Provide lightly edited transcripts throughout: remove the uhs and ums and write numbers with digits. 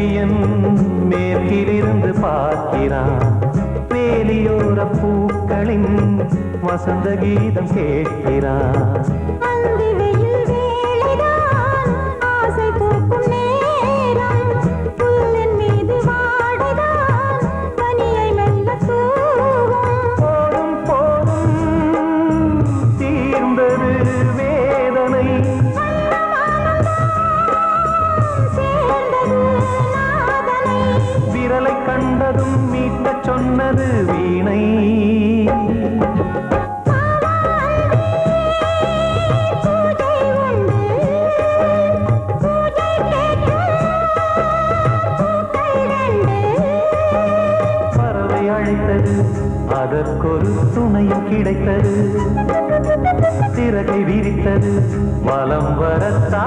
சூரியன் மேற்கிலிருந்து பார்க்கிறான். வேலியோர பூக்களின் வசந்த கீதம் கேட்கிறான். கண்டதும் மீட்ட சொன்னது வீணை. பறவை அழைத்தது, அதற்கொரு துணையும் கிடைத்தது. சிறகை விரித்தது, வலம் வரத்தா.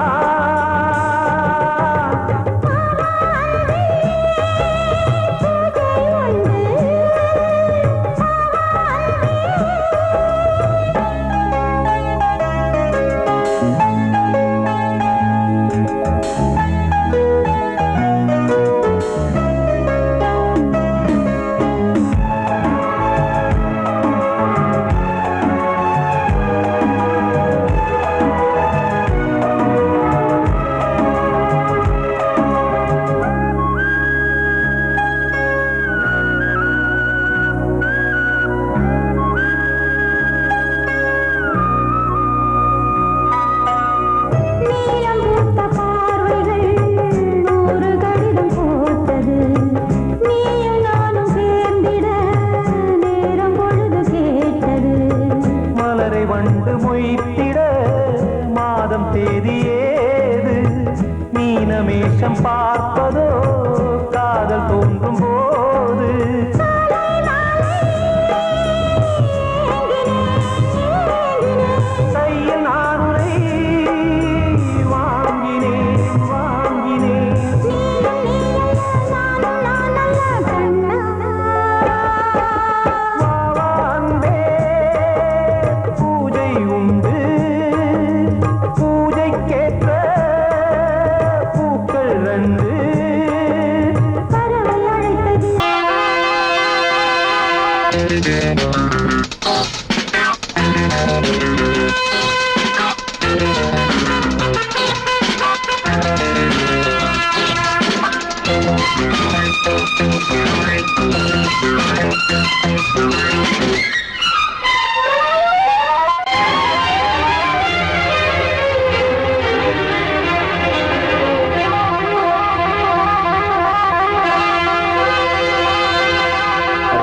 வண்டு மொய்த்திட மாதம் தேதியேது. மீனமேஷம் பார்ப்பதோ காதல் தோன்றும் போது. கையில் நானுரை வாங்கினேன் வாங்கினேன்.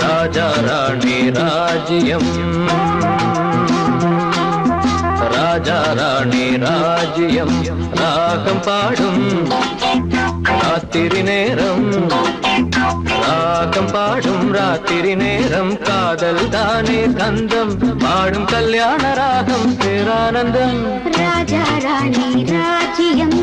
ராஜா ராணி ராஜ்யம், ராஜா ராணி ராஜ்யம். ராகம் பாடும் ராத்திரி நேரம், ராகம் பாடும் ராத்திரி நேரம். காதல் தானே கந்தம், பாடும் கல்யாண ராகம் பேரானந்தம். ராஜா ராணி ராஜ்யம்.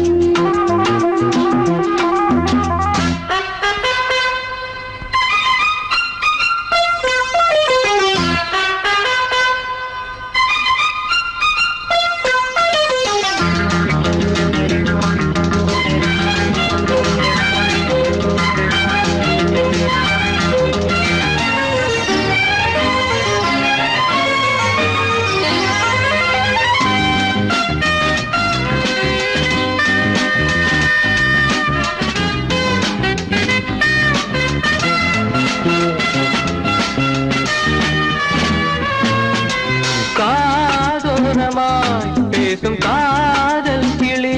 பேசும் காதல் கிளி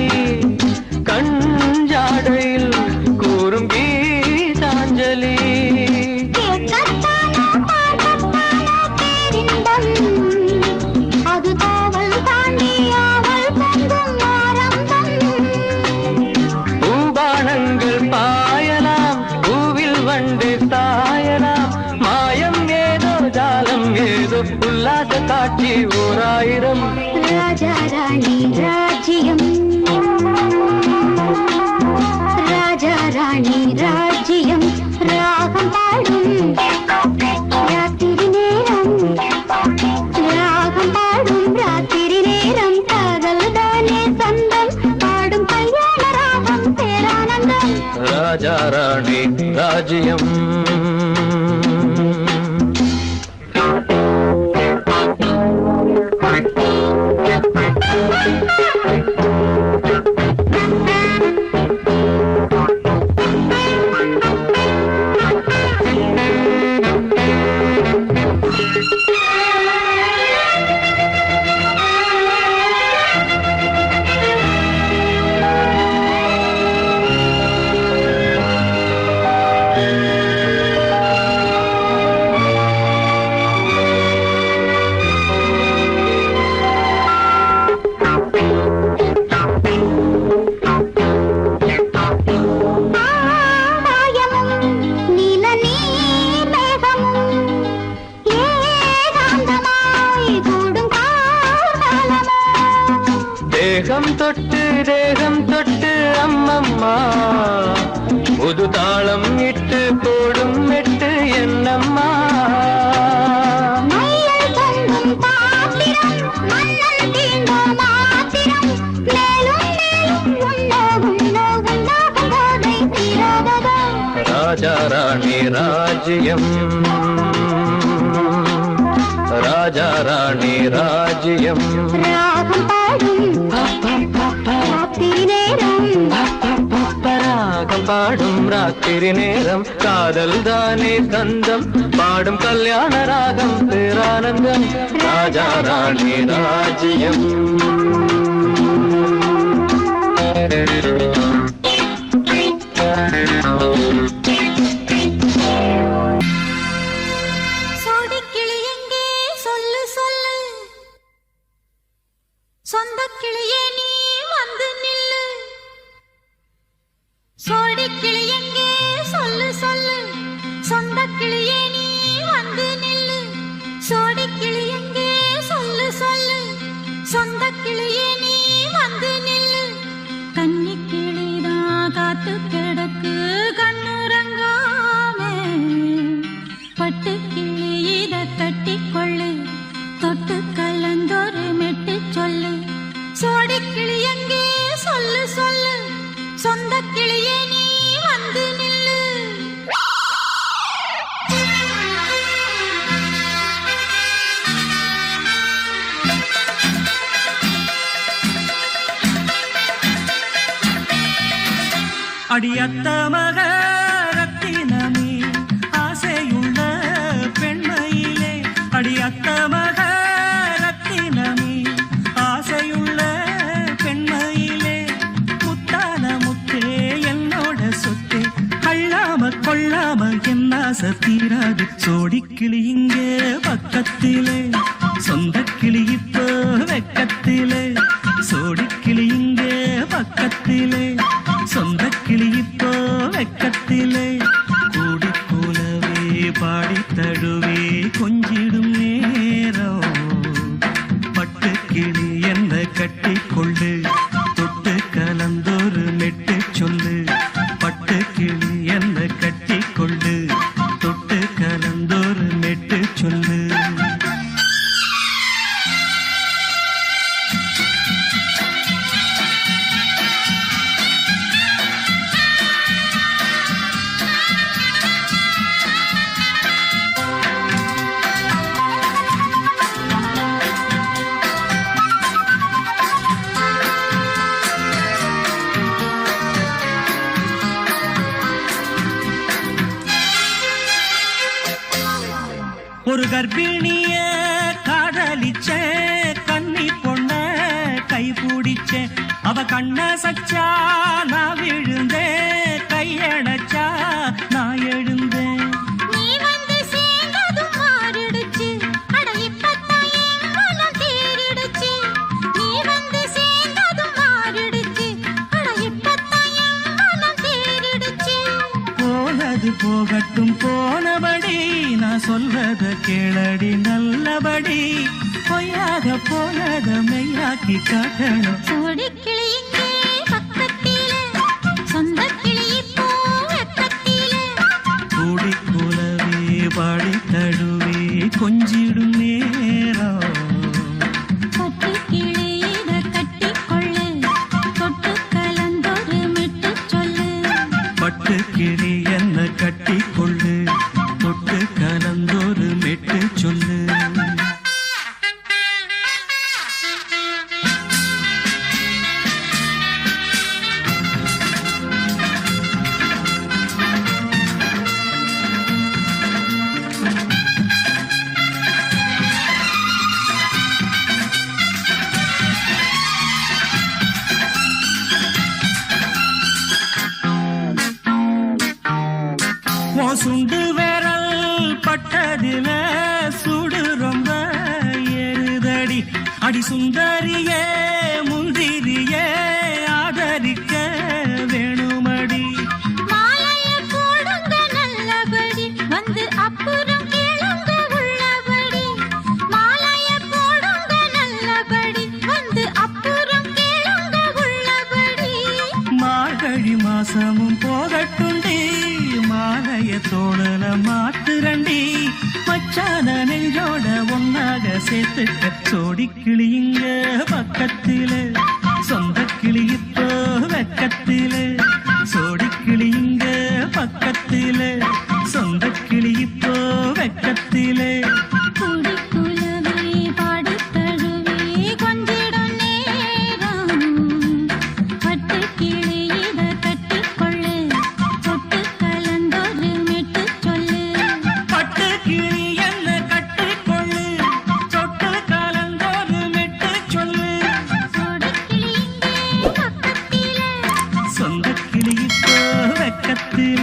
கஞ்சாடையில் கூறும் கீதாஞ்சலி. பூபானங்கள் பாயலாம், பூவில் வண்டு தாயலாம். மாயம் ஏதோ ஜாலம் ஏதோ, உல்லாச காட்சி ஓராயிரம். ராஜா ராணி ராஜ்யம், ராஜா ராணி ராஜ்யம். ராகம் பாடும் ராத்திரி நேரம், ராகம் பாடும் ராத்திரி நேரம். காதல் தானே சொந்தம், பாடும் கல்யாண ராகம் பேரானந்தம். ராஜா ராணி ராஜ்யம். தேகம் தொட்டு அம்மம்மா புது தாளம் இட்டு போடும் மெட்டு என்னம்மா. ராஜா ராணி ராஜ்யம், ராஜா ராணி ராஜ்யம். ராகம் பாடும் ராத்திரி நேரம் காதல் தானே கந்தம் பாடும் கல்யாண ராகம் பேரானந்தம். ராஜா ராணி ராஜ்யம். சொந்த கிளியே நீ வந்து நில்லு, சோடி கிளி எங்கே சொல்லு சொல்லு. சொந்த கிளியே நீ வந்து நில்லு, சோடி கிளி எங்கே சொல்லு சொல்லு. சொந்த கிளியே நீ வந்து நில்லு. கன்னி கிளிதான் காத்து கிடக்கு கண்ணுறங்காமே, பட்டு கிளி இத கட்டிக்கொள்ளு, தொட்டு கலந்தொரு மெட்டு சொல்லு. சோடி கிளி எங்கே சொல்லு சொல்லு. சொந்த கிளியே நீ வந்து நில்லு. அடியத்த மக ரத்தினமே ஆசையுள்ள பெண்மையிலே, அடியத்த மக ரத்தினமே ஆசையுள்ள பெண்மையிலே, முத்தான முத்தே என்னோட சொத்தே, அள்ளாம கொள்ளாம என்ன சத்தீராது. சோடிக்கிளி இங்கே பக்கத்திலே, சொந்த கிளி இப்போ வெக்கத்திலே. சோடிக்கிளி இங்கே பக்கத்திலே, சொந்த கிளி இப்போ வெக்கத்திலே. கூடி கூலவே பாடி தழுவே கொஞ்சிடும் நேரம், பட்டு கிளி என்ன கட்டிக்கொள்ளு, தொட்டு கலந்தொரு மெட்டு சொல்லு. பட்டு கிளி என்ன கட்டிக்கொள்ளு, தொட்டு கலந்தொரு மெட்டு சொல்லு. ஒரு கர்ப்பிணிய காதலிச்ச கண்ணி பொண்ண கை பிடிச்ச, அவ கண்ண சச்சா நான் விழுந்தேன், கையடைச்சா நான் எழுந்தேன். நீ வந்து சேர்ந்ததும் மாறிடுச்சு, அட இப்பத்தான் என் மனம் தேறிடுச்சு. நீ வந்து சேர்ந்ததும் மாறிடுச்சு, அட இப்பத்தான் என் மனம் தேறிடுச்சு. போனது போகட்டும் போனபடி, நான் சொல்றத கேளடி நல்லபடி. பொய்யாக போனத மெய்யாக்கி காட்டணும். சோடி கிளி இங்கே பக்கத்திலே, சொந்த கிளி இப்போ வெக்கத்திலே. கூடி கூலவே பாடி தழுவே கொஞ்சிடும் நேரம், பட்டு கிளி இத கட்டிக்கொள்ளு, தொட்டு கலந்தொரு மெட்டு சொல்லு. பட்டு பட்டுக்கிளி என்ன கட்டிக்கொள்ளு தொட்டு கலந்தொரு மெட்டு சொல்லு சுண்டு விரல் பட்டதில சுடு ரொம்ப ஏறுதடி அடி சுந்தரியே முந்திரியே ஆதரிக்க வேணுமடி மாலைய போடுங்க நல்லபடி வந்து அப்புறம் கேளுங்க உள்ளபடி மாலைய போடுங்க நல்லபடி வந்து அப்புறம் கேளுங்க உள்ளபடி மார்கழி மாசமும் போகட்டுண்டி மாலைய தோழல மாத்துரண்டி மச்சான நெஞ்சோட ஒன்னாக சேர்த்துக்க சோடி கிளியுங்க பக்கத்தில சொந்த கிளி இப்போ வெக்கத்தில சோடி கிளியுங்க பக்கத்தில சொந்த கிளி இப்போ வெக்கத்தில குடிக்குலவே பாடித் தழுவே கொஞ்சிடும் நேரம் பட்டு கிளி இத கட்டிக்கொள்ளு தொட்டு கலந்தொரு மெட்டு சொல்லு பட்டு கிளி என்ன கட்டிக்கொள்ளு சொட்டு கலந்தொரு மெட்டு சொல்லு சோடிக்கிளி இங்கே பக்கத்திலே சொந்த கிளி இப்போ வெக்கத்தில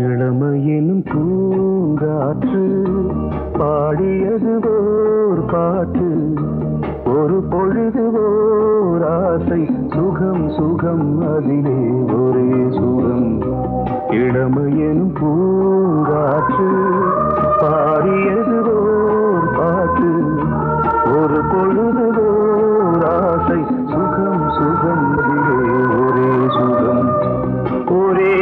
இளமையினும் பூங்காற்று பாடியது ஓர் பாட்டு ஒரு பொழுது ஓர் ஆசை சுகம் சுகம் அதிலே ஒரே சுகம் இளமையினும் பூங்காற்று பாடியது ஓர் பாட்டு ஒரு பொழுது ஓர் ஆசை சுகம் சுகம் அதிலே ஒரே சுகம் ஒரே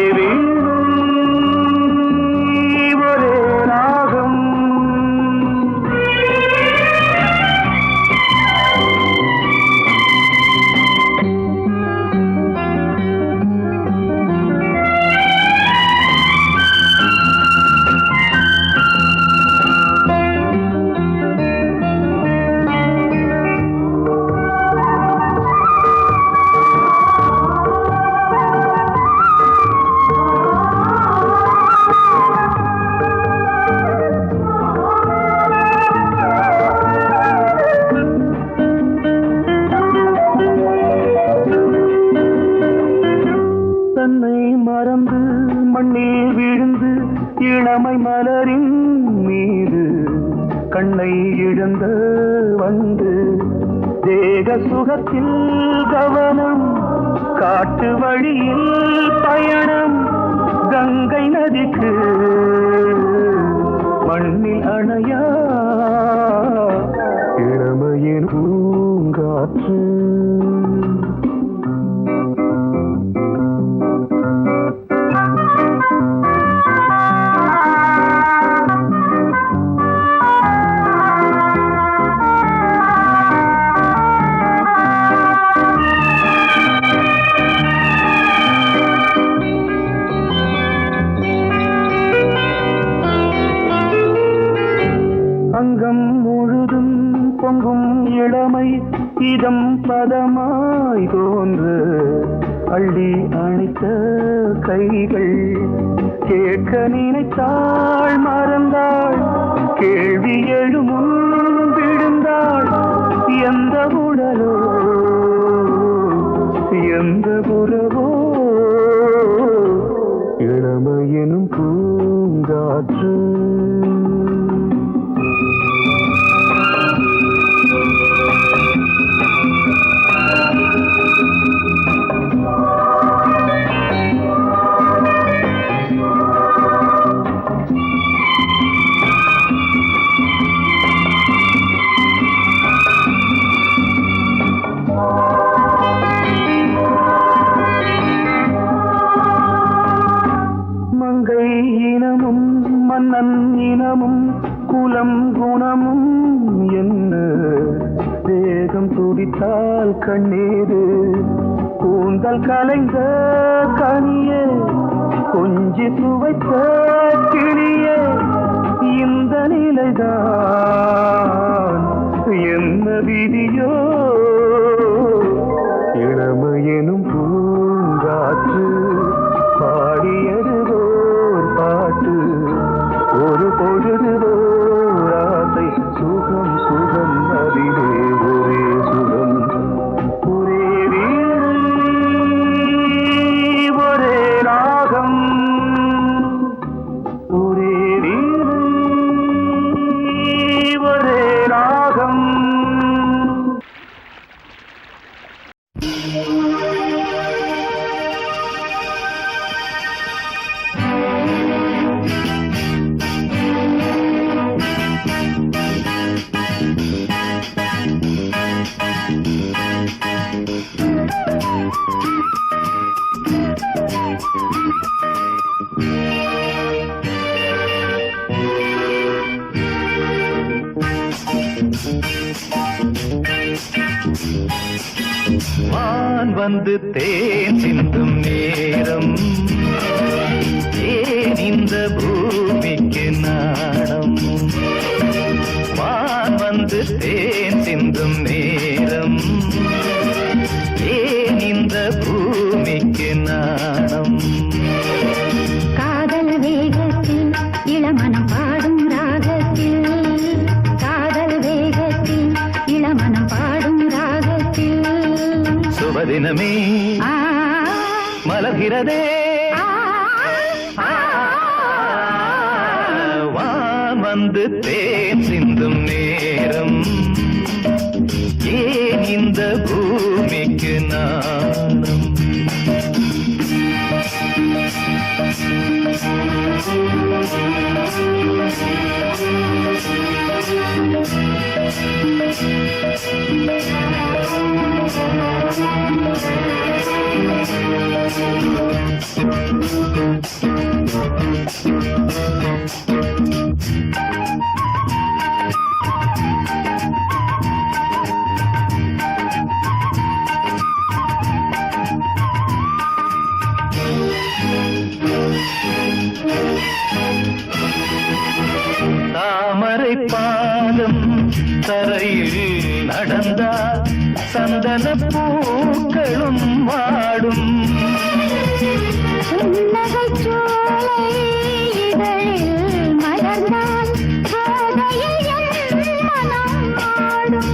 மறந்து மண்ணில் விழுந்து இளமை மலரின் மீது கண்ணை இழந்த வந்து தேக சுகத்தில் கவனம் காட்டு வழியில் பயணம் கங்கை நதிக்கு மண்ணில் அணையா இளமையின் பூங்காற்று அங்கம் முழுதும் பொங்கும் இளமை இதம் பதமாய் தோன்று அள்ளி அணைத்த கைகள் கேட்க நினைத்தாள் மறந்தாள் கேள்வி எழுமுன் விழுந்தாள் எந்த உடலோ எந்த புறவோ இளமையெனும் பூங்காற்று உள்ளம் குணமும் என்ன வேகம் துடித்தால் கண்ணீரு கூந்தல் கலைந்த கனியே கொஞ்சி சுவைத்த கிளியே இந்த நிலைதான் என்ன விதியோ இளமையெனும் பூங்காற்று பாடியதுவோர் பாட்டு ஒரு பொழுதுவோர் ஆசை சுகம் சுகம் அதிலே ஒரே சுகம் ஒரே வீடு ஒரே ராகம் ஒரே வீடு ஒரே ராகம். வான் வந்து தேன் சிந்தும் நேரம் ஏன் இந்த பூமிக்கு நாணம் வான் வந்து தேன் சிந்தும் நேரம் ஏன் இந்த பூமிக்கு நாணம் காதல் வேகத்தில் இளமனம் பாடும் ராகத்தில் காதல் வேகத்தில் இளமனம் பாடும் ராகத்தில் சுபதினமே மலர்கிறதே வான் வந்து தேன் சிந்தும் நேரம் ஏன் இந்த பூமிக்கு நாணம் தாமரை பாதம் தரையில் நடந்தால் சந்தன பூக்களும் வாடும் புன்னகைச் சோலை இதழில் மலர்ந்தால் கோதையில் என் மனம் ஆடும்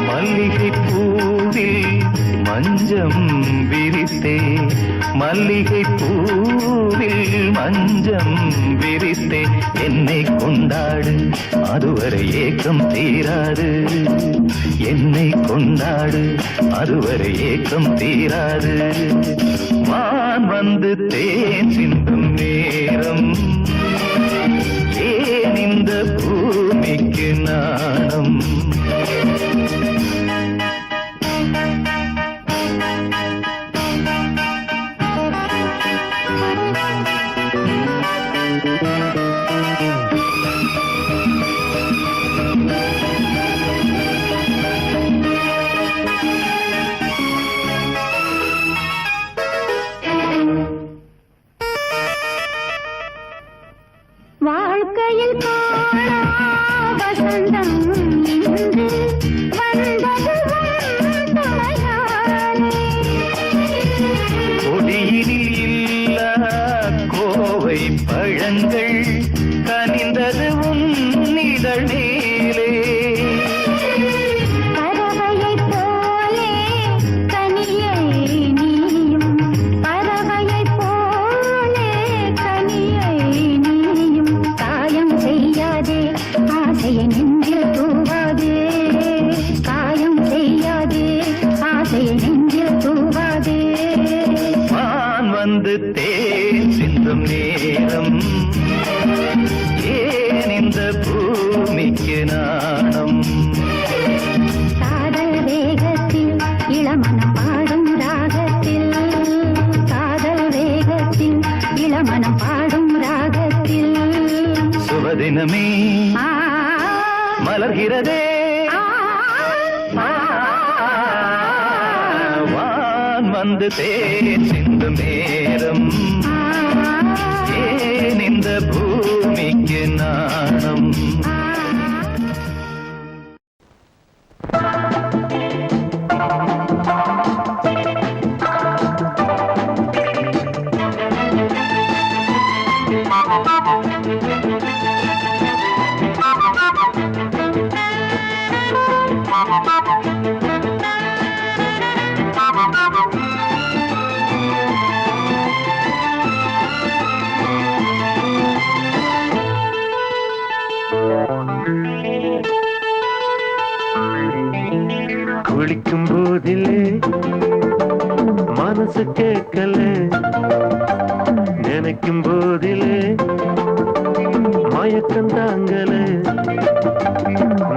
மல்லிகை பூவில் மஞ்சம் விரித்தே மல்லிகை பூவில் மஞ்சம் விரித்தே என்னை கொண்டாடு அதுவரை ஏக்கம் தீராது என்னை கொண்டாடு அதுவரை ஏக்கம் தீராது வான் வந்து தேன் சிந்தும் நேரம் ஏன் இந்த பூமிக்கு நாணம் வாழ்க்கையில் காணா வசந்தம் இன்று வந்தது உன் துணையாலே. கொடியினில் இல்லா கோவை பழங்கள் கனிந்தது உன்னிதழ் மேலே பறவையைப் போலே கனியை நீயும் பறவையைப் போலே கனியை நீயும் காயம் செய்யாதே ஆசையை நெஞ்சில் தூவாதே காயம் செய்யாதே ஆசையை நெஞ்சில் தூவாதே வான் வந்து தேன் சிந்தும் நேரம் ஏன் இந்த பூமிக்கு நாணம் காதல் வேகத்தில் இளமனம் பாடும் ராகத்தில் காதல் வேகத்தில் இளமனம் பாடும் ராகத்தில் சுபதி தினமே மலர்கிறதே வான் வந்து தேன் சிந்தும் நேரம் ஏன் இந்த பூமிக்கு நாணம் குளிக்கும் போதிலே மனசு கேட்கல நினைக்கும் போதிலே மயக்கம் தாங்கல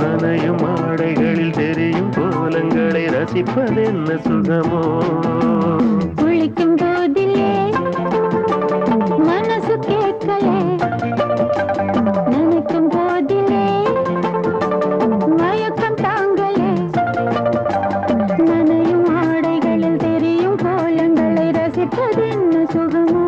நனையும் ஆடைகளில் தெரியும் கோலங்களை ரசிப்பதென்ன சுகமோ குளிக்கும் போதிலே மனசு கேட்கல நினைக்கும் போதிலே மயக்கம் தாங்கலே நனையும் ஆடைகளில் தெரியும் கோலங்களை ரசிப்பதென்ன சுகமோ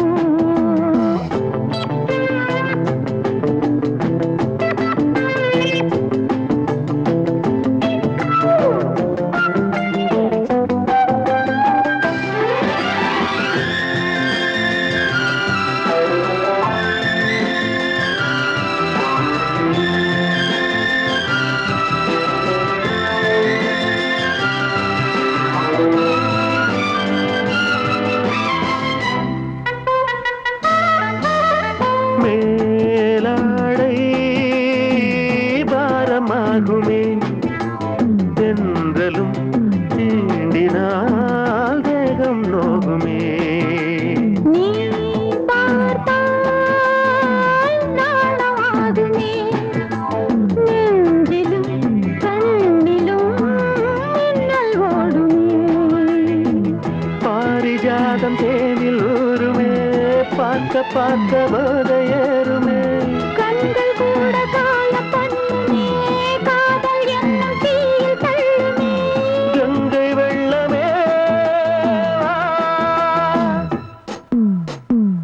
மேலாடை பாரமாகுமே தென்றலும் தீண்டினால் தேகம் நோகுமே நீ பார்த்தால் நாணமாகுமே நெஞ்சிலும் கண்ணிலும் மின்னல் ஓடுமே பாரிஜாதம் தேனில் ஊருமே பார்க்க பார்க்க போதையேறுமே கண்கள் கூட கால பண்ணுமே காதல் என்னும் தீயில் தள்ளுமே கங்கை வெள்ளமே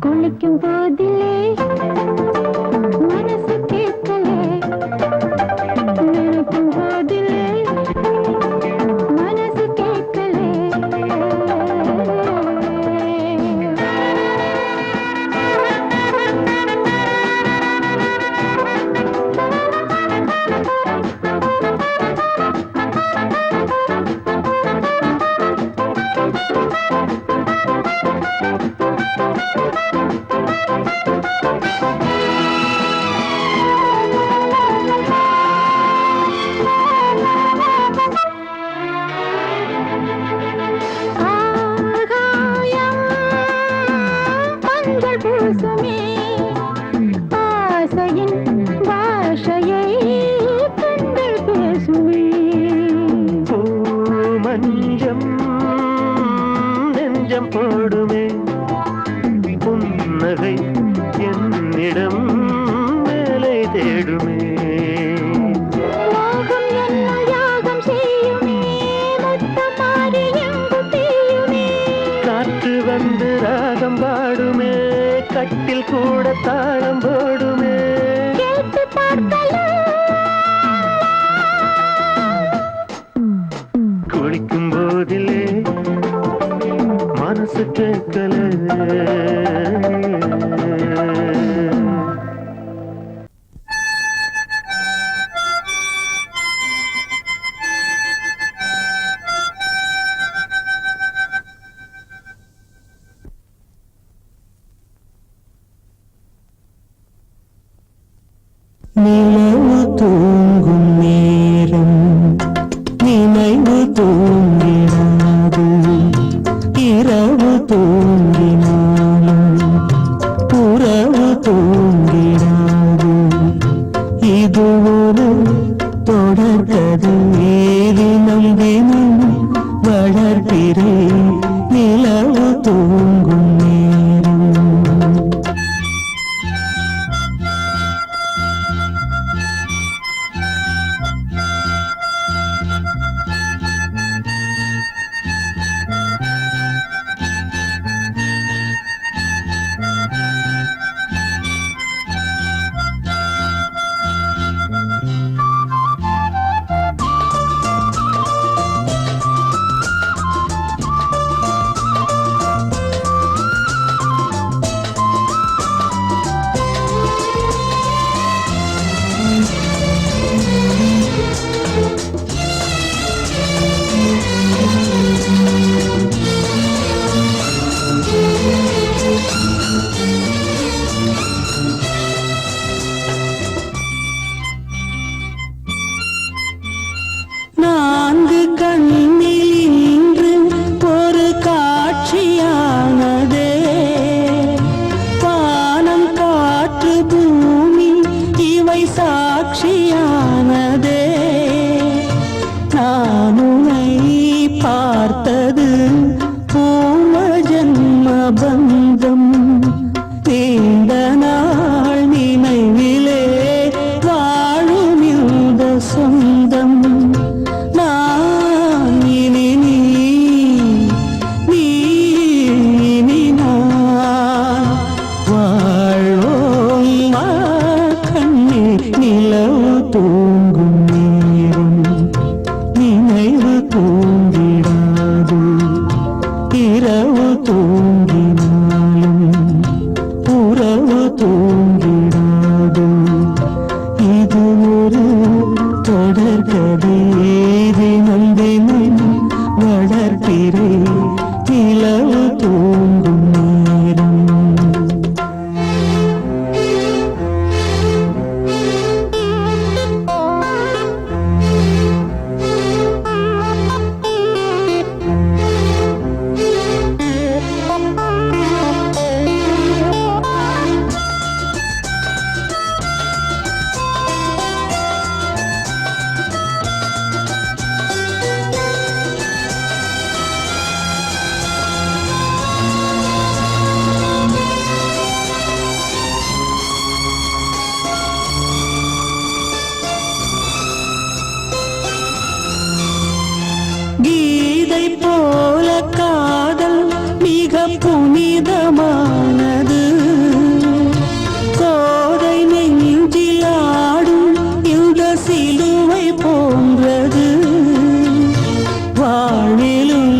குளிக்கும் போதிலே மனசு கேட்கலே நினைக்கும் போதிலே மனசு கேட்கலே ஆகாயம் மஞ்சள் பூசுமே ஆசையின் பாஷையை கண்கள் பேசுமே மஞ்சம் நெஞ்சம் போடுமே புன்னகை என்னிடம் வேலை தேடுமே மோகம் என்னும் யாகம் செய்யுமே முத்தமாரி எங்கும் தீயுமே காற்று வந்து ராகம் பாடுமே கட்டில் கூட தாளம் போடுமே கேட்டு பார்க்கலாம் குளிக்கும் போதிலே மனசு கேட்கல நிலவு தூங்கும் நேரம் நினைவு தூங்கினாது இரவு தூங்கினாலும் மிதமானது கோதை நெஞ்சில் ஆடும் இந்த சிலுவை போன்றது வாழ்விலும்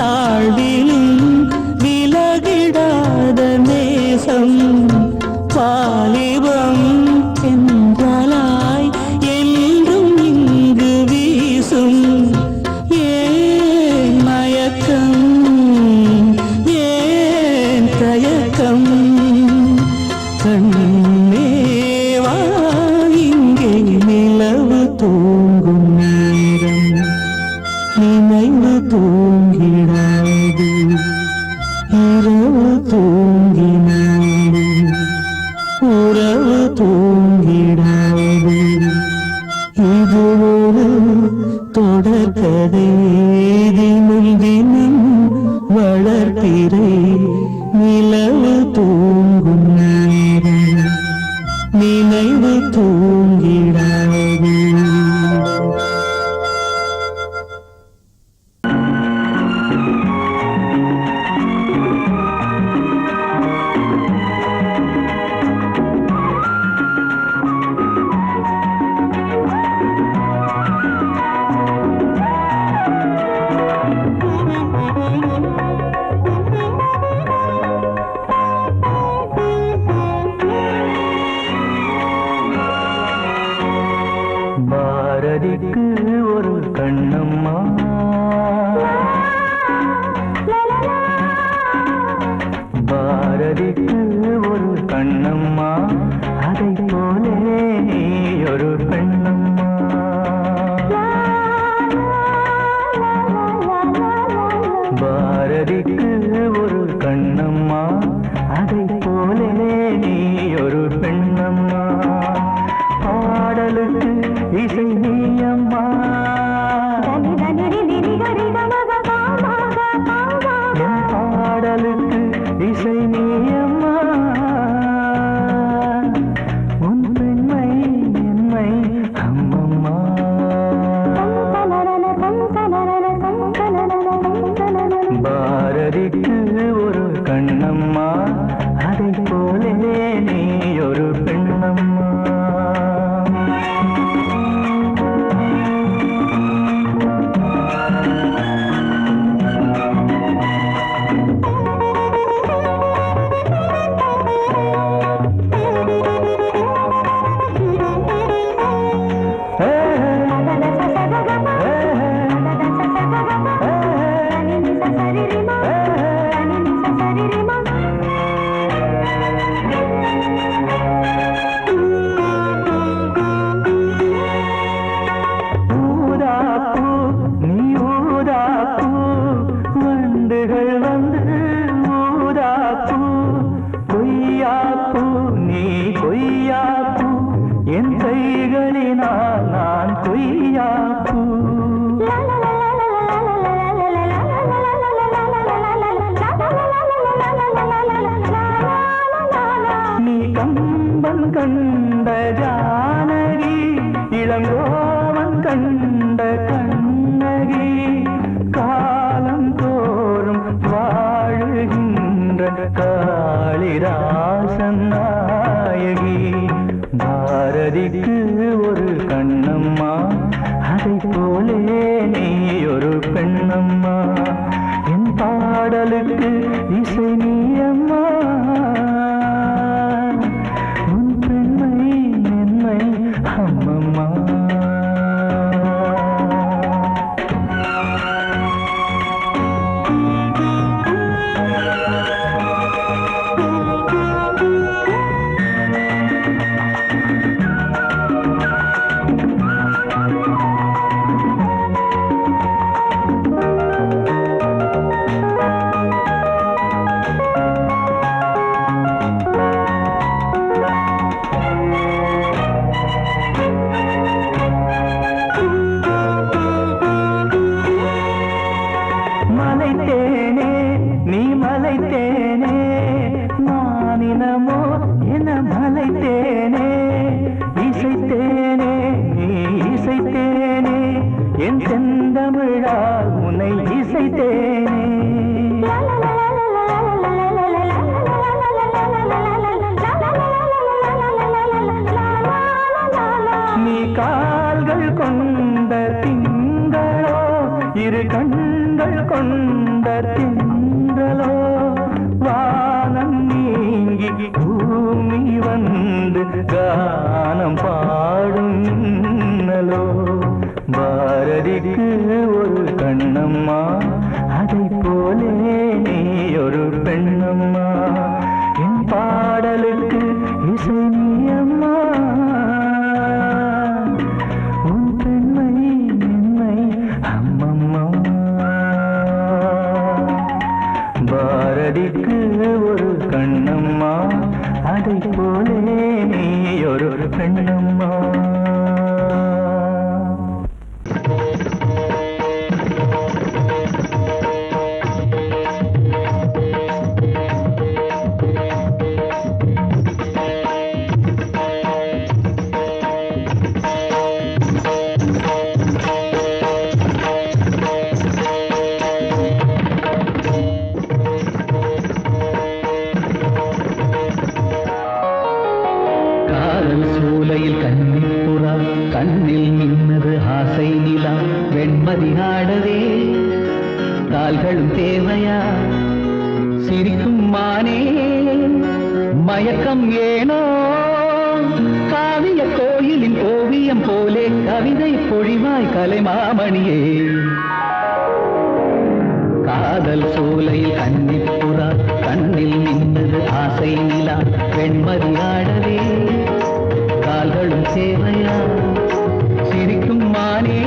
தாழ்விலும் விலகிடாத நேசம் வாலிபம் என்றாலாய் என்றும் இங்கு வீசும் ஏன் மயக்கம் ஏன் தயக்கம் கண்ணேவா இங்கே நிலவு தூங்கும் நேரம் நினைவு தூங்கிடாது இரவு தூங்கினாலும் உறவு தூங்கிடாது இது ஒரு தொடர்கதை தினம் தினம் வளர்ப்பிறை நிலவு தூங்கும் நேரம் நினைவு தூங்கிடாது பாரதிக்கு ஒரு கண்ணம்மா பாரதிக்கு ஒரு கண்ணம்மா அதை போலே நீ ஒரு பெண்ணம்மா பாரதிக்கு ஒரு கண்ணம்மா அதை போலே நீ ஒரு பெண்ணம்மா பாடலுக்கு இசை நீயம்மா பாடலுக்கு இசை நீயம்மா உன் பெண்மை என்னை அம்மம்மா பாரதிக்கு ஒரு கண்ணம்மா அதை போலே நீ ஒரு பெண்ணம்மா கண்ட ஜானகி இளங்கோவன் கண்ட கண்ணகி காலம் தோறும் வாழுகின்ற காளிதாசன் நாயகி பாரதிக்கு ஒரு கண்ணம்மா அதை போலே நீ ஒரு பெண்ணம்மா என் பாடலுக்கு இசை நீயம்மா கானம் பாடும் மின்னலோ பாரதிக்கு ஒரு கண்ணம்மா அதை போலே நீ ஒரு பெண்ணம்மா என் பாடலுக்கு இசை நீ அம்மா உன் பெண்மை என்னை அம்மம்மா பாரதிக்கு ஒரு கண்ணம்மா அதை போலே நீ ஒரு பெண்ணம்மா கண்ணில் மின்னது ஆசை நிலா வெண்மதி ஆடவே கால்களும் தேவையா சிரிக்கும் மானே மயக்கம் ஏனோ காவிய கோயிலின் ஓவியம் போலே கவிதை பொழிவாய் கலைமாமணியே காதல் சோலையில் கன்னிப்புறா கண்ணில் மின்னது ஆசை நிலா வெண்மதி ஆடவே கால்களும் தேவையா சிரிக்கும் மானே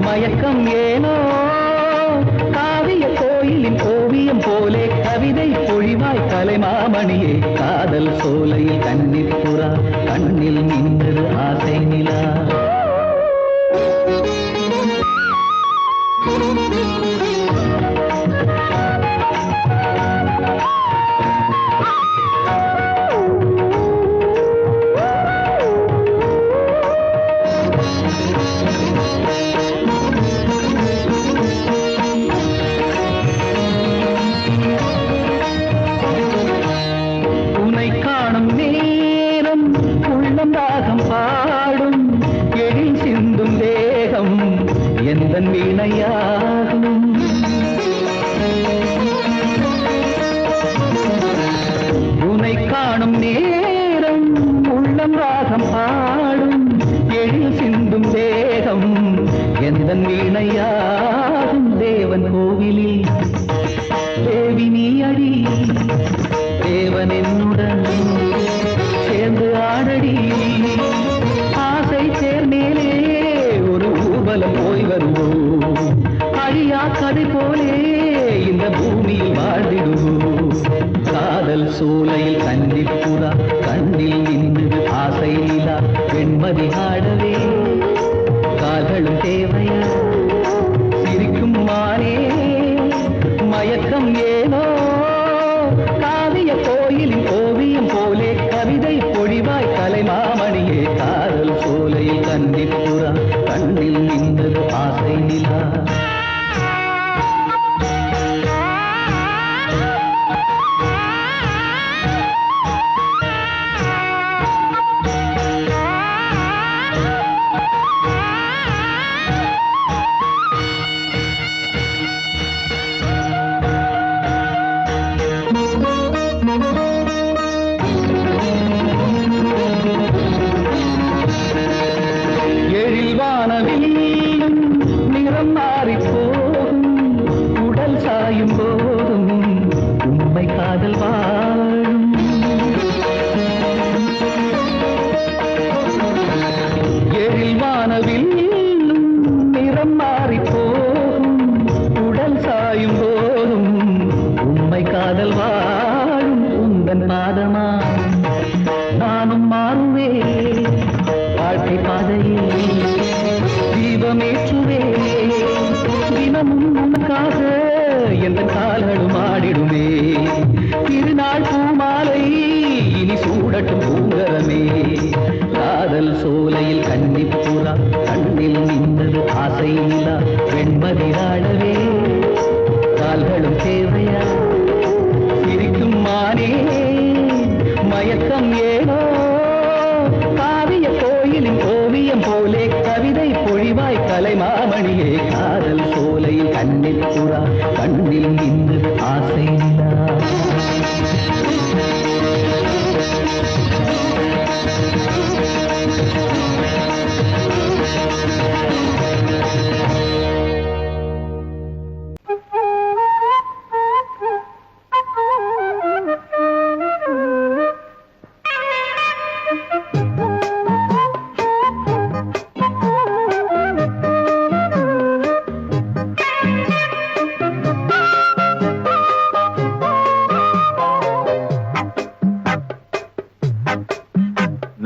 மயக்கம் ஏனோ காவிய கோயிலின் ஓவியம் போலே கவிதை பொழிவாய் கலைமாமணியே காதல் சோலையில் கன்னிப்புறா கண்ணில் மின்னது ஆசை நிலா எந்தன் வீணையாகும் உனை காணும் நேரம் உள்ளம் ராகம் பாடும் எழில் சிந்தும் தேகம் எந்தன் வீணையாகும் தேவன் கோவிலில் தேவி நீ அடி தேவன் என்னுடன் சேர்ந்து ஆடடி ஆசை சேர்மேலே ஒரு ஊர்வலம் போய் வருவோம் அழியா கதை போலே இந்த பூமியில் வாழ்ந்திடுவோம் காதல் சோலையில் கன்னிப்புறா கண்ணில் நின்று ஆசை நிலா வெண்மதி ஆடவே கால்களும் தேவையா சிரிக்கும் மானே மயக்கம் ஏனோ காவிய கோயிலின் ஓவியம் போலே கவிதை பொழிவாய் கலைமாமணியே காதல் சோலையில் கன்னிப்புறா கண்ணில் நின்றது ஆசை நிலா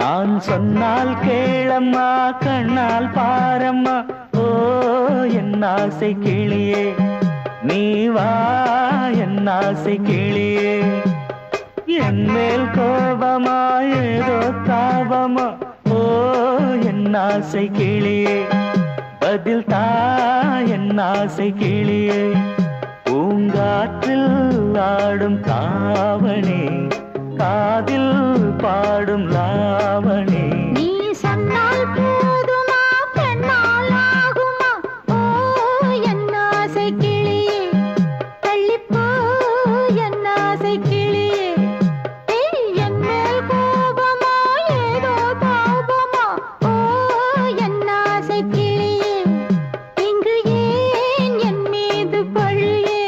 நான் சொன்னால் கேளம்மா கண்ணால் பாரம்மா ஓ என் ஆசை கிளியே நீ வா என் ஆசை கிளியே என் மேல் கோபமா ஏதோ தாபமா ஓ என் ஆசை கிளியே பதில் தா என் ஆசை கிளியே பூங்காற்றில் ஆடும் தாவணி காதில் பாடும் லாவணி நீ சொன்னால் போதுமா பெண்ணால் ஆகுமா ஓ என் ஆசை கிளியே தள்ளிப்போ என் ஆசை கிளியே என் மேல் கோபமா ஏதோ தாபமா ஓ என் ஆசை கிளியே இங்கு ஏன் என் மீது பழியே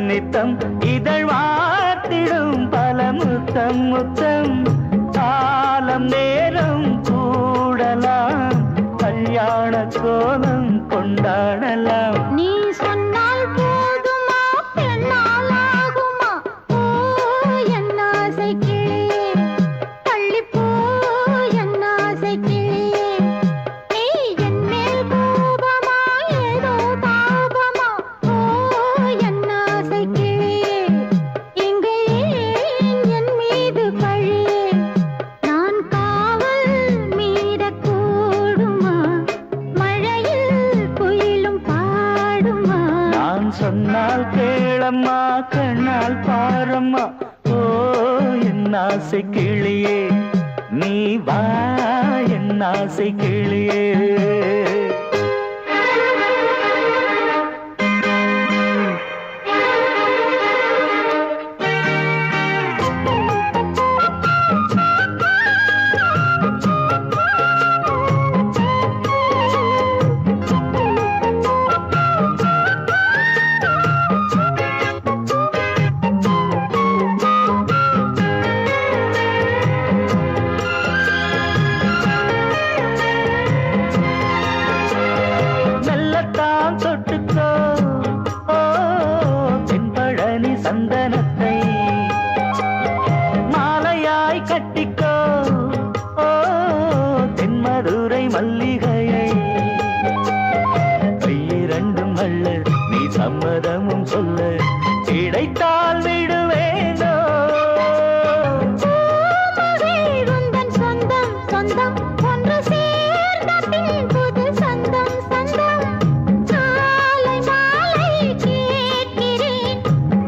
நித்தம் இதழ் வார்த்திடும் பல முத்தம் முத்தம் காலம் நேரம் கூடலாம் கல்யாண கோலம் கொண்டாடலாம் நீ சொன்னால் போதுமா பெண்ணால் ஆகுமா ஓ என் ஆசை கிளியே தள்ளிப்போ என் ஆசை கிளியே நீ என் மேல் கோபமா ஏதோ தாபமா ஓ என் ஆசை கிளியே இங்கே என் மீது பழியே நான் காவல் மீறக்கூடுமா மழையில் குயிலும் பாடுமா நான் சொன்னால் கேளம்மா கண்ணால் பாரம்மா ஓ என் ஆசை கிளியே நீ வா என் ஆசை கிளியே மெல்லத்தான் தொட்டுக்கோ ஓ தென்பழனி சந்தனத்தை மாலையாய் கட்டிக்கோ ஓ தென்மதுரை மல்லிகையை கையிரண்டும் அள்ள நீ சம்மதமும் சொல்ல கிடைத்தால் விடுவேனோ உந்தன் சொந்தம் சொந்தம் ஒன்று சேர்ந்த பின் புது சொந்தம் சொந்தம் காலை மாலை கேட்கிறேன்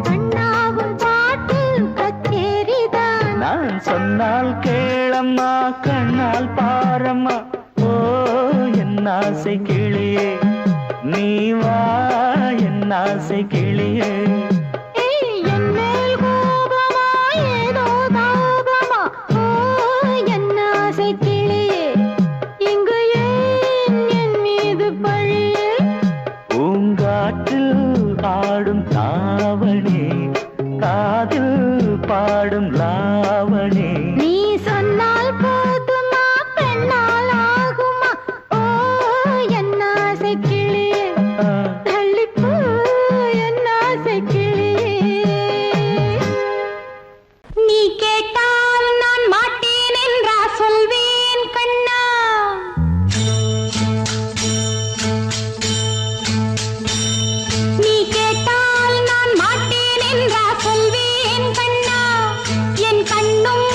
கண்ணாவும் பாட்டு கச்சேரிதான் நான் சொன்னால் கேளம்மா கண்ணால் பாரம்மா ஓ என் ஆசை கிளியே நீ வா என் ஆசை கிளியே என் மேல் கோபமா ஏதோ தாபமா ஓ என் ஆசை கிளியே இங்கு ஏன் என் மீது பழியே பூங்காற்றில் ஆடும் தாவணி காதில் பாடும் லாவணி நீ சொன்னால் போதுமா பெண்ணால் ஆகுமா ஓ என் ஆசை கிளியே தள்ளிப்போ என் ஆசை கிளியே நீ கேட்டால் நான் மாட்டேன் என்றா சொல்வேன் கண்ணா நீ கேட்டால் நான் மாட்டேன் என்றா சொல்வேன் கண்ணா என் கண்ணும்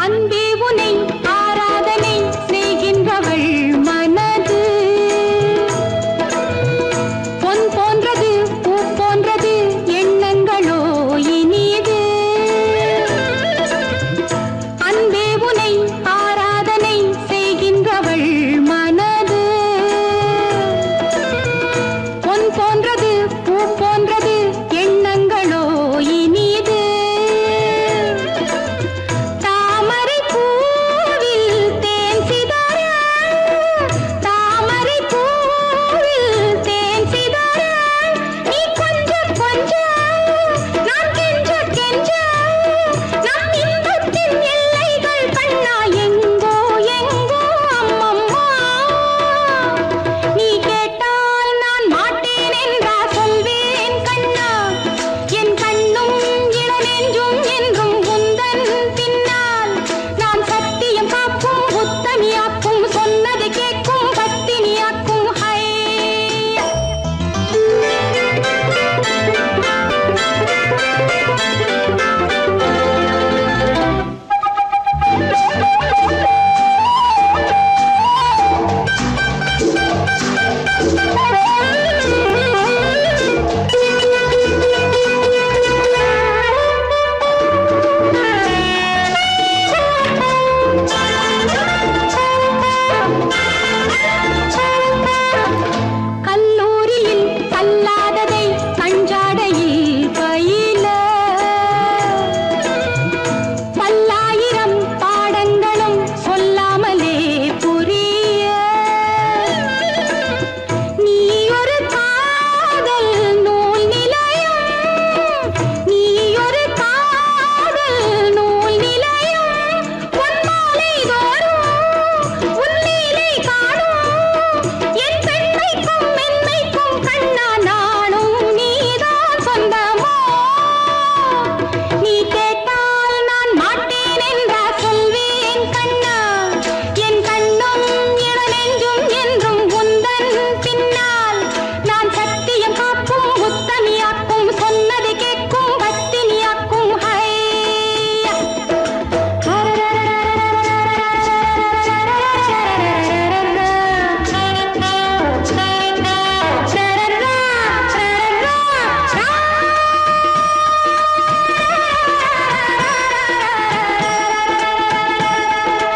அன்பே உனை ஆராதனை செய்கின்றவள் மனது பொன் போன்றது பூ போன்றது எண்ணங்களோ இனிது அன்பே உனை ஆராதனை செய்கின்றவள் மனது பொன் போன்றது பூ போன்றது எண்ணங்களோ இனிது தாமரை பூவில் தேன் சிதற தாமரை பூவில் தேன் சிதற நீ கொஞ்ச கொஞ்ச நான் கெஞ்ச கெஞ்ச நம் இன்பத்தின் எல்லைகள் கண்ணா எங்கோ எங்கோ அம்மம்மா நீ கேட்டால் நான் மாட்டேன் என்றா சொல்வேன் கண்ணா என் கண்ணும் இளநெஞ்சும் என்றும் உந்தன் பின்னால் நான் சத்தியம் காக்கும் உத்தமியாக்கும் சொன்னதை கேட்கும் பத்தினியாக்கும் ஹை கல்லூரியில் கல்லாததை கஞ்சாடையில் பயில பல்லாயிரம் பாடங்களும் சொல்லாமலே புரிய நீ ஒரு காதல் நூல் நிலையம் நீ ஒரு காதல் நூல் நிலையம் உன் மாலை தோறும் உன் லீலை காணும் என் பெண்மைக்கும் மென்மைக்கும் கண்ணா நானும் நீதான் சொந்தமோ நீ கேட்டால் நான் மாட்டேன் என்றா சொல்வேன் கண்ணா என் கண்ணும் இளநெஞ்சும் என்றும் உந்தன் பின்னால் நான் சத்தியம் காக்கும் உத்தமியாக்கும் சொன்னதை கேட்கும் பத்தினியாக்கும் ஹை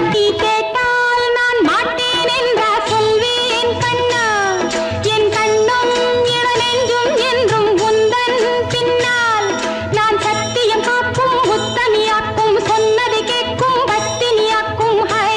நீ கேட்டால் நான் மாட்டேன் என்றா சொல்வேன் கண்ணா என் கண்ணும் இளநெஞ்சும் என்றும் உந்தன் பின்னால் நான் சத்தியம் காக்கும் உத்தமியாக்கும் சொன்னதை கேட்கும் பத்தினியாக்கும் hi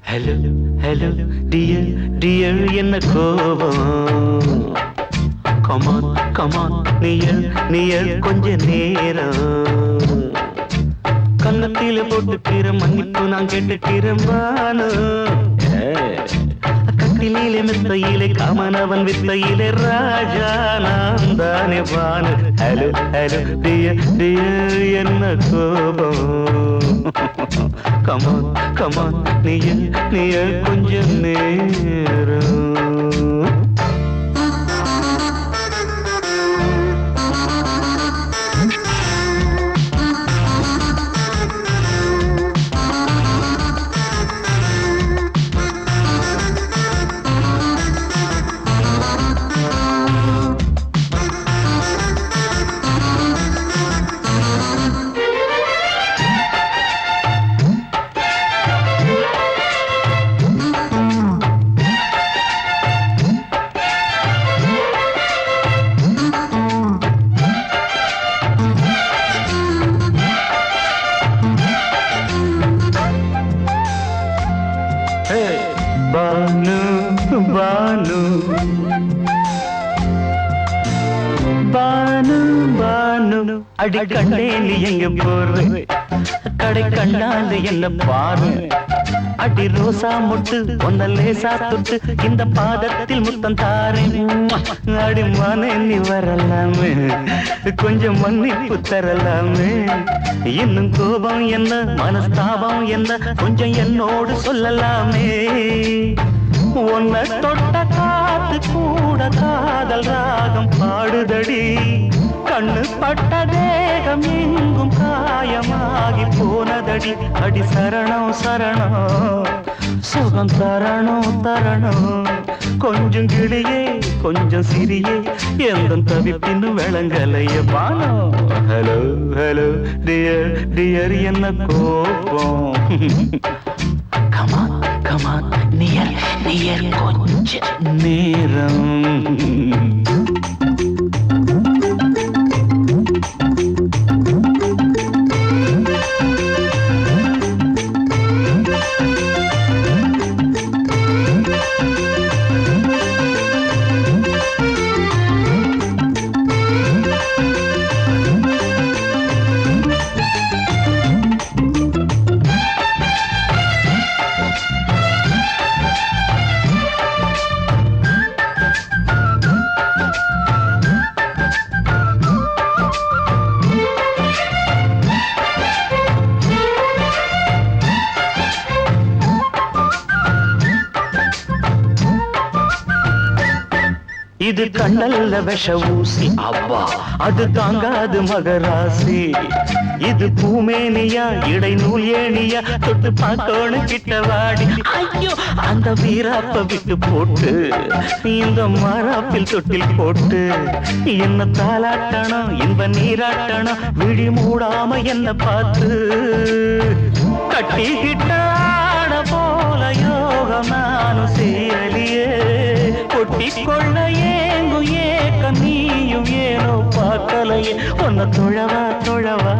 hello hello dear dear என்ன கோபம் கமான் கமான் நியர் நியர் கொஞ்ச நேரம் கன்னத்தில போட்டுக்கிற மன்னிப்பு நான் கேட்டுக்கிறேன் வானு கட்டிலே மெத்தையிலே காமனவன் வித்தையிலே ராஜா நான் தானே வானு ஹலோ ஹலோ டியர் டியர் என்ன கோபம் கமான் கமான் நீய கொஞ்சம் நேரம் அடி கண்ணே நீ எங்க போற கடை கண்ணால என்ன பாரு அடி ரோசா முட்டு ஒன்ன லேசா தொட்டு இந்த பாதத்தில் முத்தம் தாரேன் அடி மானே நீ வரலாமே கொஞ்சம் மன்னிப்பு தரலாமே இன்னும் கோபம் என்ன மனஸ்தாபம் என்ன கொஞ்சம் என்னோடு சொல்லலாமே உன்னை தொட்ட காத்து கூட காதல் ராகம் பாடுதடி கண்ணு பட்ட தேகம் எங்கும் காயமாகி போனதடி அடி சரணம் சரணம் சுகம் தரணும் தரணும் கொஞ்சம் கிளியே கொஞ்சம் சிறியே எந்த தவிப்பின்னு விளங்கலைய பானோ ஹலோ ஹலோ டியர் டியர் என்ன கோபம் கமான் கமான் நியர் நியர் கொஞ்ச நேரம் இது கண்ணல்ல விஷ ஊசி அவ்வா அது தாங்காது மகராசி இது பூமேனியா இடை நூல் ஏனியா தொட்டு பார்த்தோன்னு கிட்ட வாடி ஐயோ அந்த வீராப்ப விட்டு போட்டு இந்த மாறாப்பில் தொட்டில் போட்டு என்ன தாலாட்டணும் இன்ப நீராட்டணும் விழி மூடாம என்ன பார்த்து கட்டிக்கிட்ட போல யோகம் நானும் சேரலியே கொட்டிக்கொள்ள ஏங்கு ஏக்க நீயும் ஏனோ பார்க்கலையே உன்னை தொழவா தொழவா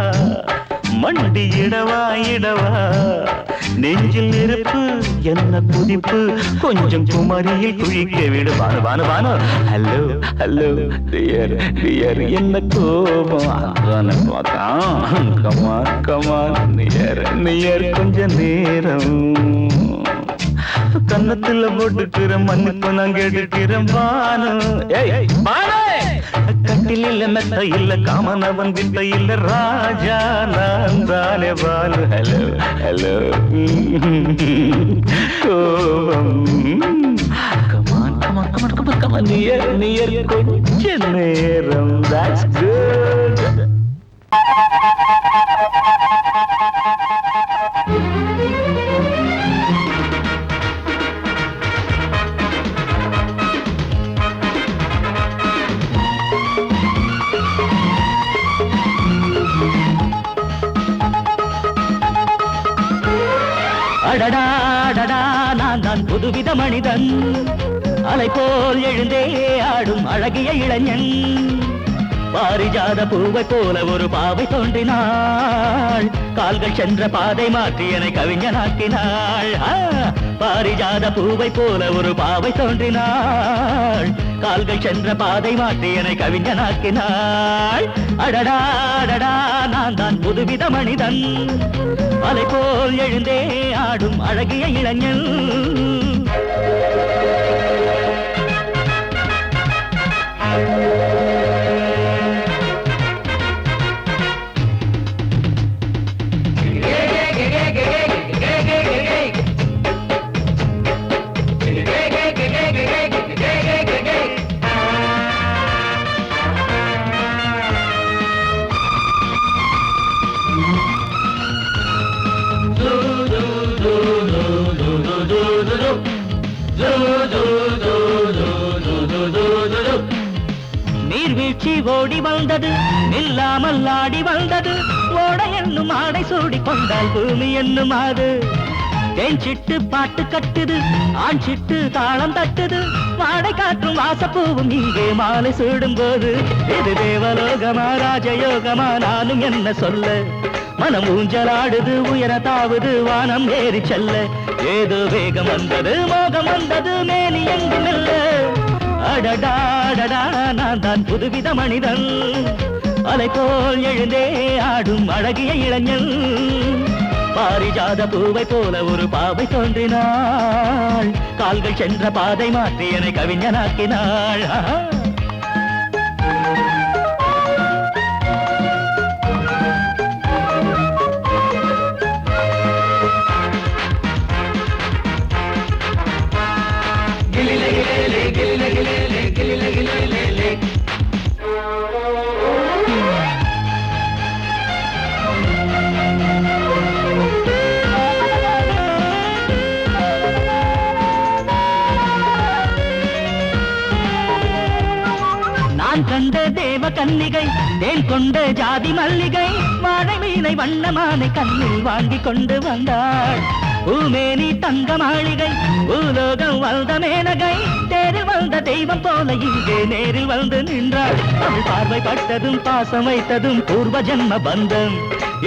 மண்டி இடவா இடவா நெஞ்சில் நெருப்பு என்ன குதிப்பு கொஞ்சம் குமரியில் குழிக்க விடு Banu Banu Banu hello hello dear dear என்ன கோபம் அதான பார்த்தான் கமான் கமான் நியர் நியர் கொஞ்ச நேரம் கன்னத்துல போட்டுக்கிற மன்னிப்பு நான் கேட்டுக்கிறேன் பானு கட்டில் இல்ல மெத்த இல்ல காமனவன் வித்த இல்ல ராஜா நான் தானே பானு ஹலோ ஹலோ கோபம் come on come on come on come on come on near near கொஞ்ச நேரம் that's good அடடா நான் தான் புதுவித மனிதன் அலை போல் எழுந்தே ஆடும் அழகிய இளைஞன் பாரிஜாத பூவை போல ஒரு பாவை தோன்றினாள் கால்கள் சென்ற பாதை மாற்றி என்னை கவிஞனாக்கினாள் பாரிஜாத பூவை போல ஒரு பாவை தோன்றினாள் கால்கள் சென்ற பாதை மாற்றி என்னை கவிஞனாக்கினாள் அடடா அடடா நான் தான் புதுவித மனிதன் அலை போல் எழுந்தே ஆடும் அழகிய இளைஞன் நீர்வீழ்ச்சி ஓடி வந்தது நில்லாமல் ஆடி வந்தது ஓட என்னும் ஆடை சூடி கொண்டால் பூமி என்னும் ஆடு தேஞ்சிட்டு பாட்டு கட்டுது ஆண் சிட்டு தாளம் தட்டுது வாடை காற்றும் வாசப்பூவும் இங்கே மாலை சூடும் போது இது தேவலோகமா ராஜயோகமா நானும் என்ன சொல்ல மனம் ஊஞ்சலாடுது உயர தாவுது வானம் ஏறி செல்ல ஏதோ வேகம் வந்தது மோகம் வந்தது மேனி எங்கும் இல்ல அடடா அடடா நான் தான் புதுவித மனிதன் அலை போல் எழுந்தே ஆடும் அழகிய இளைஞன் பாரிஜாத பூவை போல ஒரு பாவை தோன்றினாள் கால்கள் சென்ற பாதை மாற்றி என்னை கவிஞனாக்கினாள் நான் கண்ட தேவ கன்னிகை தேன் கொண்ட ஜாதி மல்லிகை வாழை மீனை வண்ணமானை கண்ணில் வாங்கி கொண்டு வந்தாள் பூமேனி தங்க மாளிகை பூலோகம் வந்த மேனகை தேரில் வந்த தெய்வம் போல இங்கே நேரில் வந்து நின்றாள் அவள் பார்வைப்பட்டதும் பாசம் வைத்ததும் பூர்வ ஜன்ம பந்தம்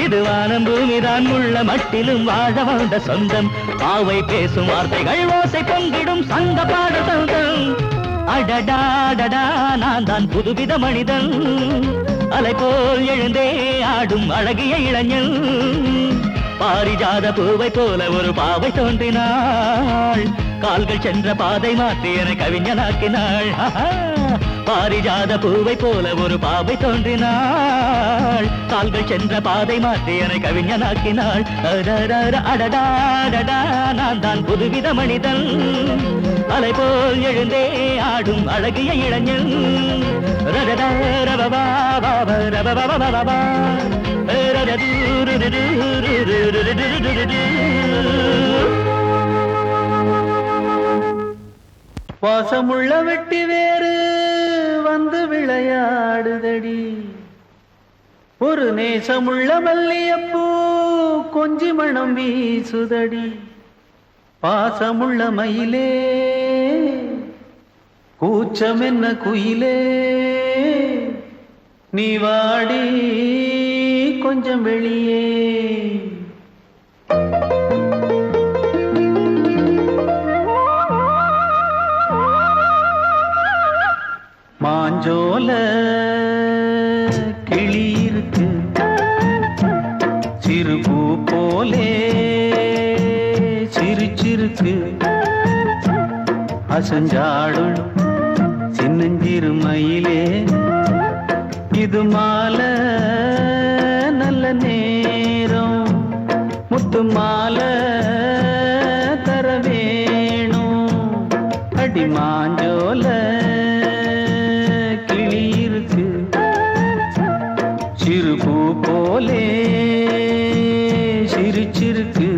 இது வானம் பூமிதான் உள்ள மட்டிலும் வாழ வந்த சொந்தம் ஆவை பேசும் வார்த்தைகள் ஓசை பொங்கிடும் சங்க பாட சொந்தம் அடடாடடா நான் தான் புதுவித மனிதன் அலை போல் எழுந்தே ஆடும் அழகிய இளைஞன் பாரிஜாத பூவை போல ஒரு பாவை தோன்றினாள் கால்கள் சென்ற பாதை மாற்றி என கவிஞனாக்கினாள் பாரிஜாத பூவை போல ஒரு பாவை தோன்றினாள் கால்கள் சென்ற பாதை மாற்றி என கவிஞனாக்கினாள் அடடாடடா நான் தான் புதுவித மனிதன் அலை போல் எழுந்தே ஆடும் அழகிய இளைஞன் வாசமுள்ள வெட்டி வேறு வந்து விளையாடுதடி ஒரு நேசமுள்ள மல்லியப்பூ கொஞ்சி மணம் வீசுதடி பாசமுள்ள மயிலே கூச்சம் என்ன குயிலே நீ வாடி கொஞ்சம் வெளியே மாஞ்சோல கிளி இருக்கு சிறுபூ போலே சிரிச்சிருக்கு அசஞ்சாடும் சின்னஞ்சிறு மயிலே இது மாலை நல்ல நேரம் முத்து மாலை தர வேணும் அடி மாஞ்சோல கிளி இருக்கு சிறுபூ போலே சிரிச்சிருக்கு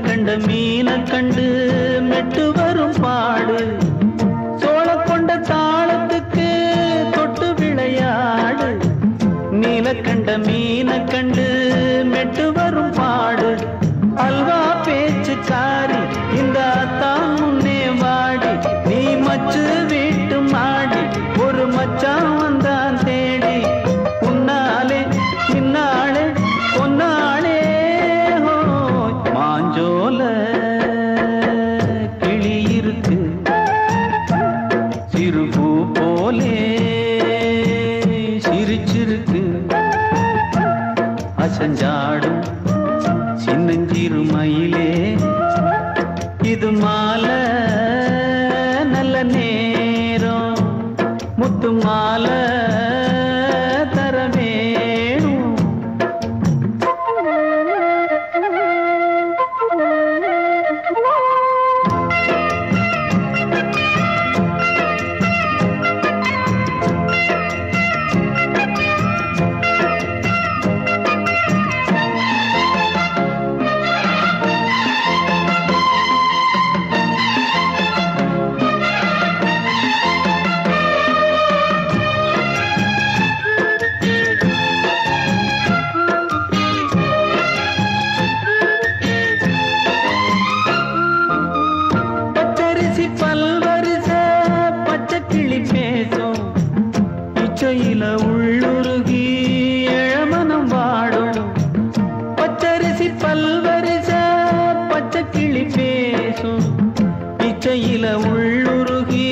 கண்ட மீன கண்டு மெட்டு வரும் பாடு சோழ கொண்ட தாளத்துக்கு தொட்டு விளையாடு நீல கண்ட மீன கண்டு மெட்டு வரும் பாடு அல்வா பேச்சுக்காரி இந்த அத்தான் முன்னே வாடி நீ மச்சு வீட்டு மாடி ஒரு மச்சான் வந்தான் தேடி உன்னாலே இன்னாலே பொன்னாலே மாஞ்சோல கிளி இருக்கு சிறுபூ போலே சிரிச்சிருக்கு அசஞ்சாடும் சின்னஞ்சிறு மயிலே இது மாலை நல்ல நேரம் முத்து மாலை தர வேணும் இச்சையில உள்ளுருகி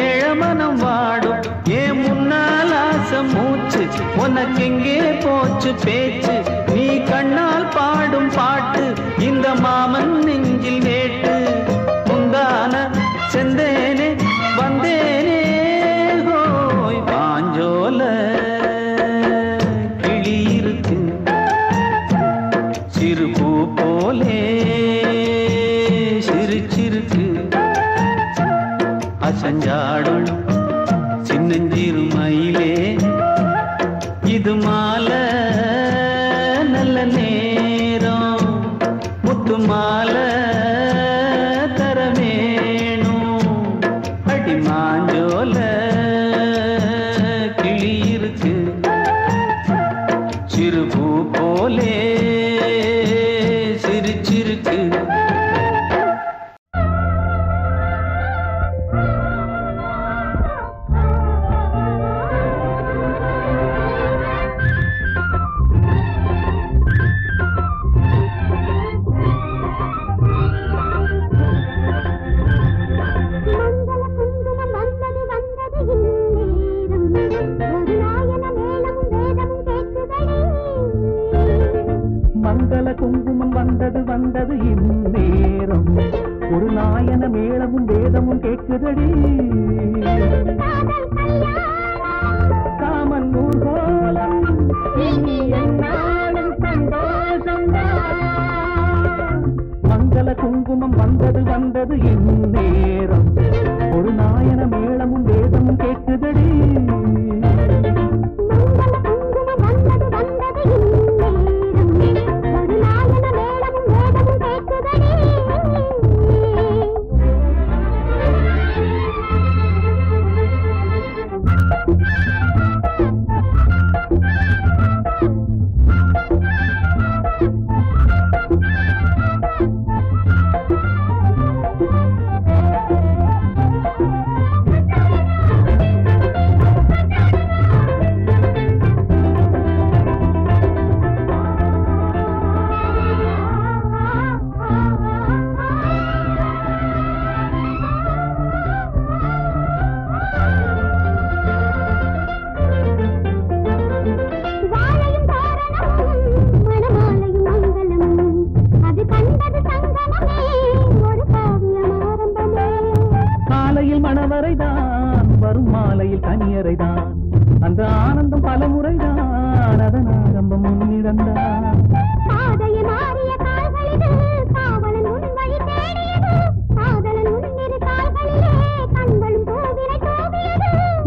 எழமனம் வாடும் ஏன் முன்னால் ஆசை மூச்சு உனக்கெங்கே போச்சு பேச்சு நீ கண்ணால் பாடும் பாட்டு இந்த மாமன் நெஞ்சில் நேட்டு முந்தான செந்தேனே வந்தேனே ஹோய் பாஞ்சோல கிளி இருக்கு சிறு பூ போலே சிரிச்சிருக்கு அசஞ்சாடும் சின்னஞ்சிறு மயிலே இது மாலை நல்ல நேரம் முத்து மாலை தர வேணும் அடி மாஞ்சோல கிளி இருக்கு சிறு பூ போலே சிரிச்சிருக்கு மங்கள குங்குமம் வந்தது வந்தது இந்நேரம் ஒரு நாயன மேளமும் வேதமும் கேட்குதடி காமன் ஊர்கோலம் இனி என்னாலும் சந்தோஷம்தான். மங்கள குங்குமம் வந்தது வந்தது இந்நேரம் ஒரு நாயன மேளமும் வேதமும் கேட்குதடி மணவரைதான் வரும் மாலையில் கனியரைதான் அந்த ஆனந்தம் பல முறைதான் அதன் ஆரம்பம் முன்னிடந்தான்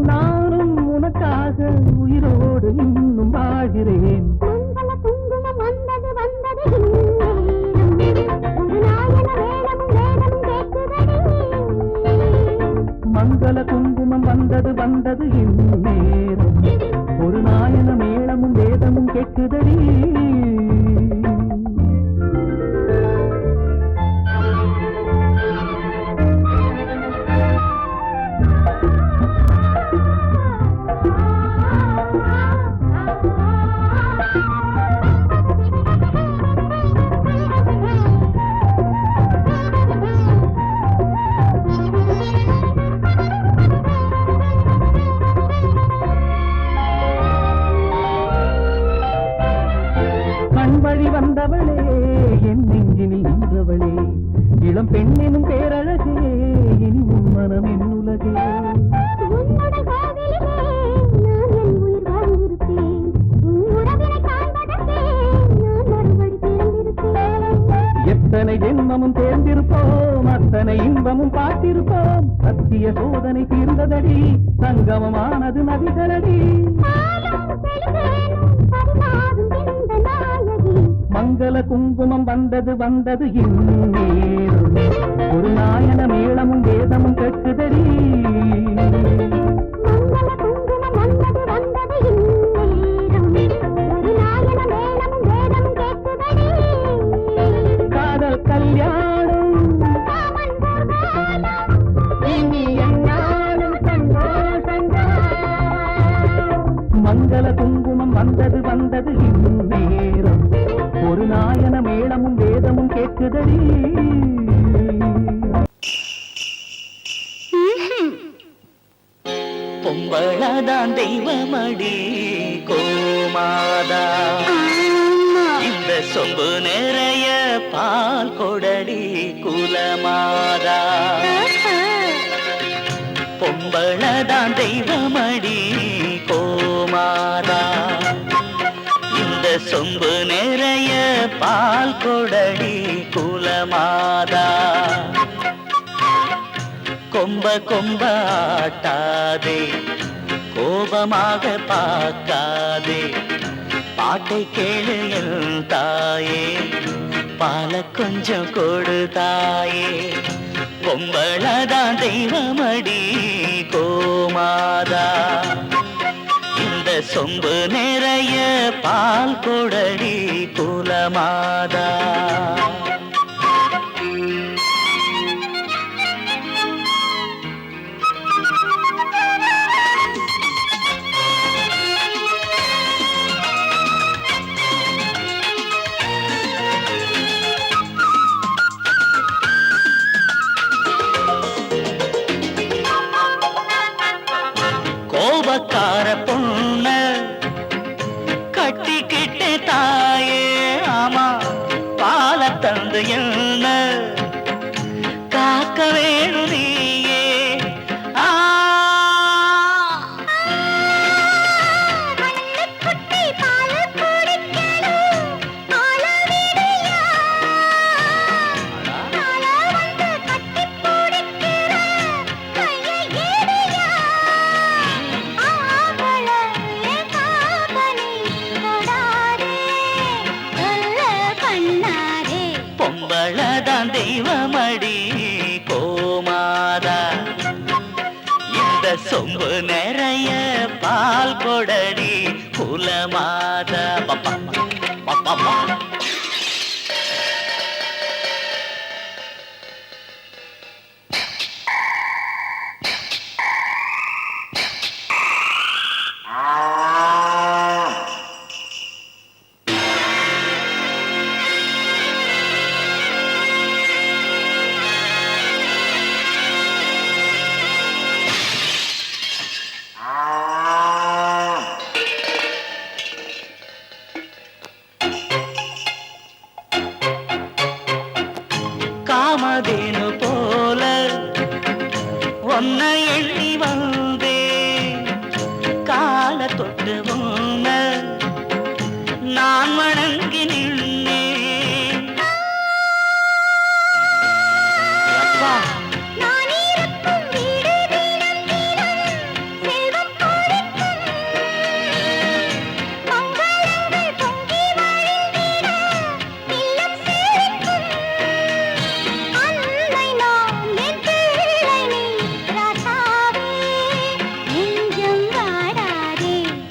நானும் உனக்காக உயிரோடு இன்னும் வாழ்கிறேன் மங்கள குங்குமம் வந்தது வந்தது இந்நேரம் ஒரு நாயன மேளமும் வேதமும் கேட்குதடி வழி வந்தவளே என் நெஞ்சினில் நின்றவளே இளம் பெண்ணினும் பேரழகே இனி உன் மனம் என் உலகே எத்தனை ஜென்மமும் தேர்ந்திருப்போம் அத்தனை இன்பமும் பார்த்திருப்போம் சத்திய சோதனை தீர்ந்ததடி சங்கமமானது நதிகளடி மங்கள குங்குமம் வந்தது வந்தது இந்நேரம் ஒரு நாயன மேளமும் வேதமும் கேட்குதடி காதல் கல்யாணம் இனி என்னாலும் சந்தோஷம்தான். மங்கள குங்குமம் வந்தது வந்தது இந்நேரம் ஒரு நாயன மேளமும் வேதமும் கேட்குதடி பொம்பளதான் தெய்வமடி கோமாதா. இந்த சொம்பு நிறைய பால் கொடடி குலமாதா. பொம்பளதான் தெய்வமடி கோமாதா. இந்த சொம்பு நிறைய பால் கொடடி குலமாதா. கொம்ப கொம்ப ஆட்டாதே, கோபமாக பார்க்காதே, பாட்டை கேளு என் தாயே, பால கொஞ்சம் கொடு தாயே. பொம்பளதான் தெய்வமடி கோமாதா. இந்த சொம்பு நிறைய பால் கொடடி குலமாதா. கோபக்கார பொண்ண கட்டிக்கிட்ட தாயே, ஆமா பால தந்து என்ன காக்க வேணும் நீயே. பொம்பளதான் தெய்வமடி கோமாதா. இந்த சொம்பு நிறைய பால் கொடடி குலமாதா. பப்பா பப்பா. காமதேனு போல உன்னை எண்ணி வந்தே, கால தொட்டு உன்ன நான் வணங்கி நின்னே. அப்பா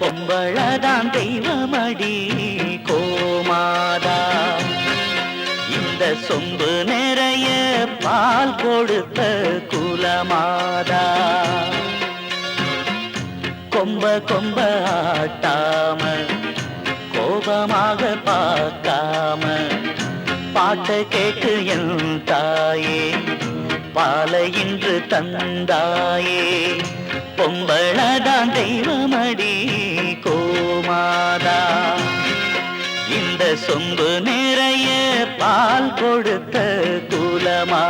பொம்பளதான் தெய்வமடி கோமாதா. இந்த சொம்பு நிறைய பால் கொடுத்த குலமாதா. கொம்ப கொம்ப ஆட்டாம, கோபமாக பார்க்காம, பாட்டை கேட்டு என் தாயே, பாலை இன்று தந்தாயே. பொம்பளதான் தெய்வமடி கோமாதா. இந்த சொம்பு நிறைய பால் கொடுத்த குலமா.